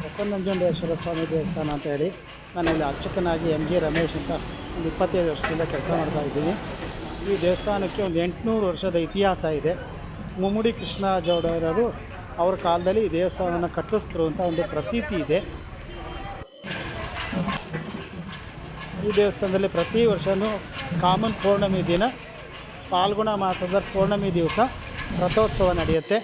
ಪ್ರಸನ್ನಂಜುಂಡೇಶ್ವರ ಸ್ವಾಮಿ ದೇವಸ್ಥಾನ ಅಂತ ಹೇಳಿ ನಾನು ಇಲ್ಲಿ ಅರ್ಚಕನಾಗಿ ಎಂ ಜಿ ರಮೇಶ್ ಅಂತ ಒಂದು 25 ವರ್ಷದಿಂದ ಕೆಲಸ ಮಾಡ್ತಾಯಿದ್ದೀನಿ. ಈ ದೇವಸ್ಥಾನಕ್ಕೆ ಒಂದು 800 ವರ್ಷದ ಇತಿಹಾಸ ಇದೆ. ಮುಮ್ಮಡಿ ಕೃಷ್ಣರಾಜ ಒಡೆಯರವರು ಅವ್ರ ಕಾಲದಲ್ಲಿ ಈ ದೇವಸ್ಥಾನನ ಕಟ್ಟಿಸಿದ್ರು ಅಂತ ಒಂದು ಪ್ರತೀತಿ ಇದೆ. ಈ ದೇವಸ್ಥಾನದಲ್ಲಿ ಪ್ರತಿ ವರ್ಷವೂ ಕಾಮನ್ ಪೌರ್ಣಮಿ ದಿನ ಫಾಲ್ಗುಣ ಮಾಸದ ಪೌರ್ಣಮಿ ದಿವಸ ರಥೋತ್ಸವ ನಡೆಯುತ್ತೆ.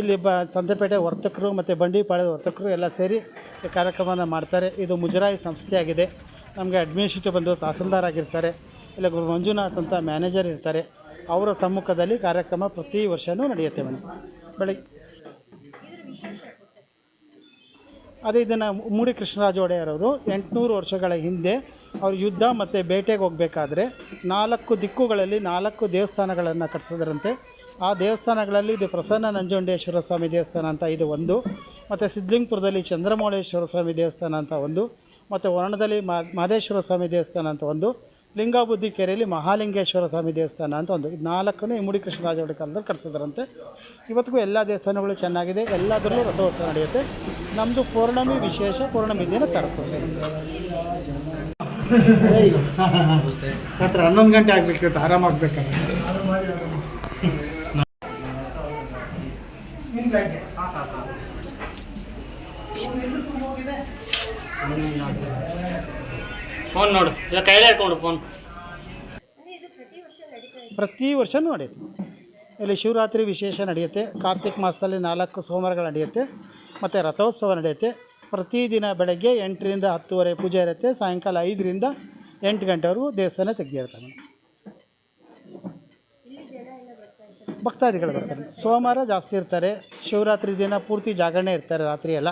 ಇಲ್ಲಿ ಸಂತೆಪೇಟೆ ವರ್ತಕರು ಮತ್ತು ಬಂಡಿಪಾಳ್ಯದ ವರ್ತಕರು ಎಲ್ಲ ಸೇರಿ ಈ ಕಾರ್ಯಕ್ರಮನ ಮಾಡ್ತಾರೆ. ಇದು ಮುಜರಾಯಿ ಸಂಸ್ಥೆಯಾಗಿದೆ. ನಮಗೆ ಅಡ್ಮಿನಿಸ್ಟ್ರೇಟಿವ್ ಬಂದು ತಹಸೀಲ್ದಾರ್ ಆಗಿರ್ತಾರೆ, ಇಲ್ಲ ಮಂಜುನಾಥ್ ಅಂತ ಮ್ಯಾನೇಜರ್ ಇರ್ತಾರೆ. ಅವರ ಸಮ್ಮುಖದಲ್ಲಿ ಕಾರ್ಯಕ್ರಮ ಪ್ರತಿ ವರ್ಷವೂ ನಡೆಯುತ್ತೆ ಬೆಳಗ್ಗೆ. ಅದೇ ಇದನ್ನು ಮುಮ್ಮಡಿ ಕೃಷ್ಣರಾಜ ಒಡೆಯರವರು 800 ವರ್ಷಗಳ ಹಿಂದೆ ಅವರು ಯುದ್ಧ ಮತ್ತು ಬೇಟೆಗೆ ಹೋಗಬೇಕಾದ್ರೆ 4 ದಿಕ್ಕುಗಳಲ್ಲಿ 4 ದೇವಸ್ಥಾನಗಳನ್ನು ಕಟ್ಟಿಸಿದ್ರಂತೆ. ಆ ದೇವಸ್ಥಾನಗಳಲ್ಲಿ ಇದು ಪ್ರಸನ್ನ ನಂಜುಂಡೇಶ್ವರ ಸ್ವಾಮಿ ದೇವಸ್ಥಾನ ಅಂತ ಇದು ಒಂದು, ಮತ್ತು ಸಿದ್ಧಲಿಂಗಪುರದಲ್ಲಿ ಚಂದ್ರಮೌಳೇಶ್ವರ ಸ್ವಾಮಿ ದೇವಸ್ಥಾನ ಅಂತ ಒಂದು, ಮತ್ತು ವರ್ಣದಲ್ಲಿ ಮಹದೇಶ್ವರ ಸ್ವಾಮಿ ದೇವಸ್ಥಾನ ಅಂತ ಒಂದು, ಲಿಂಗಾಬುದ್ಧಿ ಕೆರೆಯಲ್ಲಿ ಮಹಾಲಿಂಗೇಶ್ವರ ಸ್ವಾಮಿ ದೇವಸ್ಥಾನ ಅಂತ ಒಂದು. ಇದು 4 ಮುಮ್ಮಡಿ ಕೃಷ್ಣರಾಜ ಒಡೆಯ ಕಾಲದಲ್ಲಿ ಕಟ್ಟಿಸಿದ್ರಂತೆ. ಇವತ್ತಿಗೂ ಎಲ್ಲ ದೇವಸ್ಥಾನಗಳು ಚೆನ್ನಾಗಿದೆ, ಎಲ್ಲದರಲ್ಲೂ ರಥೋತ್ಸವ ನಡೆಯುತ್ತೆ. ನಮ್ಮದು ಪೌರ್ಣಮಿ ವಿಶೇಷ, ಪೌರ್ಣಮಿ ದಿನ ರಥೋತ್ಸವ. ರಾತ್ರಿ 11 ಗಂಟೆ ಆಗಬೇಕಿತ್ತು, ಆರಾಮಾಗಬೇಕಲ್ಲ. ಫೋನ್ ನೋಡು, ಇಲ್ಲ ಕೈಲೇ ಇಟ್ಕೊಂಡು ಫೋನ್. ಪ್ರತಿ ವರ್ಷವೂ ನಡೆಯುತ್ತೆ. ಇಲ್ಲಿ ಶಿವರಾತ್ರಿ ವಿಶೇಷ ನಡೆಯುತ್ತೆ. ಕಾರ್ತಿಕ್ ಮಾಸದಲ್ಲಿ 4 ಸೋಮವಾರಗಳು ನಡೆಯುತ್ತೆ. ಮತ್ತು ರಥೋತ್ಸವ ನಡೆಯುತ್ತೆ. ಪ್ರತಿದಿನ ಬೆಳಗ್ಗೆ 8ರಿಂದ 10ವರೆ ಪೂಜೆ ಇರುತ್ತೆ. ಸಾಯಂಕಾಲ 5ರಿಂದ 8 ಗಂಟೆವರೆಗೂ ದೇವಸ್ಥಾನ ತೆಗೆದಿರ್ತಾರೆ. ಭಕ್ತಾದಿಗಳು ಬರ್ತಾರೆ. ಸೋಮವಾರ ಜಾಸ್ತಿ ಇರ್ತಾರೆ. ಶಿವರಾತ್ರಿ ದಿನ ಪೂರ್ತಿ ಜಾಗರಣೆ ಇರ್ತಾರೆ. ರಾತ್ರಿ ಎಲ್ಲ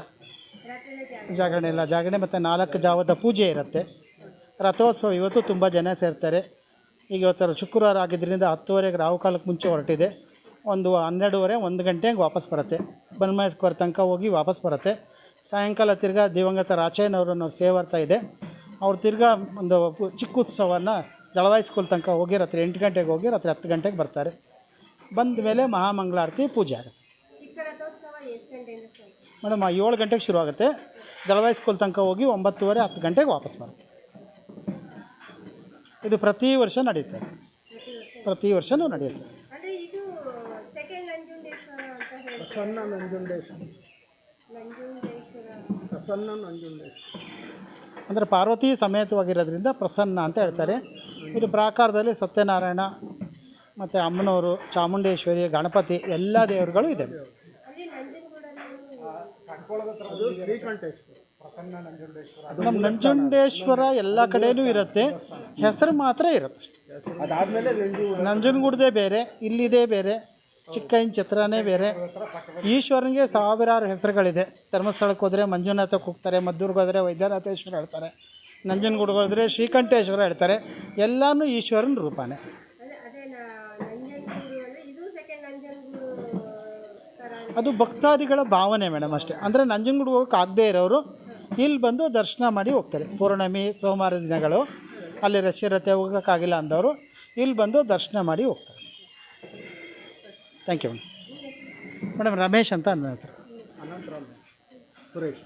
ಜಾಗರಣೆ ಮತ್ತು 4 ಜಾವದ ಪೂಜೆ ಇರುತ್ತೆ. ರಥೋತ್ಸವ ಇವತ್ತು ತುಂಬ ಜನ ಸೇರ್ತಾರೆ. ಈಗ ಇವತ್ತು ಶುಕ್ರವಾರ ಆಗಿದ್ದರಿಂದ 10ವರೆಗೆ ರಾಹುಕಾಲಕ್ಕೆ ಮುಂಚೆ ಹೊರಟಿದೆ. ಒಂದು 12ವರೆ 1 ಗಂಟೆಗೆ ವಾಪಸ್ ಬರುತ್ತೆ. ಬನ್ಮಯಸ್ಕೋರ್ ತನಕ ಹೋಗಿ ವಾಪಸ್ ಬರುತ್ತೆ. ಸಾಯಂಕಾಲ ತಿರ್ಗಾ ದಿವಂಗತ ರಾಚಯ್ಯನವರನ್ನು ಸೇವಾರ್ಥ ಇದೆ. ಅವ್ರು ತಿರ್ಗಾ ಒಂದು ಚಿಕ್ಕ ಉತ್ಸವನ ದಳವಾಯಿ ಸ್ಕೂಲ್ ತನಕ ಹೋಗಿ ರಾತ್ರಿ 8 ಗಂಟೆಗೆ ಹೋಗಿ ರಾತ್ರಿ 10 ಗಂಟೆಗೆ ಬರ್ತಾರೆ. ಬಂದ ಮೇಲೆ ಮಹಾಮಂಗಳಾರತಿ ಪೂಜೆ ಆಗುತ್ತೆ. ಮೇಡಮ್ 7 ಗಂಟೆಗೆ ಶುರು ಆಗುತ್ತೆ. ದಳವಾಯಿ ಸ್ಕೂಲ್ ತನಕ ಹೋಗಿ 9ವರೆ 10 ಗಂಟೆಗೆ ವಾಪಸ್ ಬರುತ್ತೆ. ಇದು ಪ್ರತಿ ವರ್ಷ ನಡೆಯುತ್ತೆ. ಪ್ರತಿ ವರ್ಷವೂ ನಡೆಯುತ್ತೆ. ಅಂದರೆ ಪಾರ್ವತಿ ಸಮೇತವಾಗಿರೋದ್ರಿಂದ ಪ್ರಸನ್ನ ಅಂತ ಹೇಳ್ತಾರೆ. ಇದು ಪ್ರಾಕಾರದಲ್ಲಿ ಸತ್ಯನಾರಾಯಣ ಮತ್ತು ಅಮ್ಮನವರು, ಚಾಮುಂಡೇಶ್ವರಿ, ಗಣಪತಿ ಎಲ್ಲ ದೇವರುಗಳು ಇದೆ. ನಮ್ಮ ನಂಜುಂಡೇಶ್ವರ ಎಲ್ಲ ಕಡೆಯೂ ಇರುತ್ತೆ, ಹೆಸರು ಮಾತ್ರ ಇರುತ್ತೆ ಅಷ್ಟೇ. ನಂಜನಗೂಡದೇ ಬೇರೆ, ಇಲ್ಲಿದೆ ಬೇರೆ, ಚಿಕ್ಕೈನ ಛತ್ರನೇ ಬೇರೆ. ಈಶ್ವರನಿಗೆ ಸಾವಿರಾರು ಹೆಸರುಗಳಿದೆ. ಧರ್ಮಸ್ಥಳಕ್ಕೆ ಹೋದರೆ ಮಂಜುನಾಥಕ್ಕೆ ಹೋಗ್ತಾರೆ, ಮದ್ದೂರಿಗೆ ಹೋದರೆ ವೈದ್ಯನಾಥೇಶ್ವರ ಹೇಳ್ತಾರೆ, ನಂಜನಗೂಡಿಗೆ ಹೋದರೆ ಶ್ರೀಕಂಠೇಶ್ವರ ಹೇಳ್ತಾರೆ. ಎಲ್ಲನೂ ಈಶ್ವರನ ರೂಪನೇ. ಅದು ಭಕ್ತಾದಿಗಳ ಭಾವನೆ ಮೇಡಮ್ ಅಷ್ಟೇ. ಅಂದರೆ ನಂಜನಗೂಡಿಗೆ ಹೋಗೋಕೆ ಆಗದೇ ಇರೋರು ಇಲ್ಲಿ ಬಂದು ದರ್ಶನ ಮಾಡಿ ಹೋಗ್ತಾರೆ. ಪೌರ್ಣಮಿ ಸೋಮವಾರ ದಿನಗಳು ಅಲ್ಲಿ ರಶ್ ಇರುತ್ತೆ, ಹೋಗೋಕ್ಕಾಗಿಲ್ಲ ಅಂದವರು ಇಲ್ಲಿ ಬಂದು ದರ್ಶನ ಮಾಡಿ ಹೋಗ್ತಾರೆ. Thank you madam. ರಮೇಶ್ ಅಂತ ನನ್ನ ಹೆಸರು. ಸುರೇಶ್.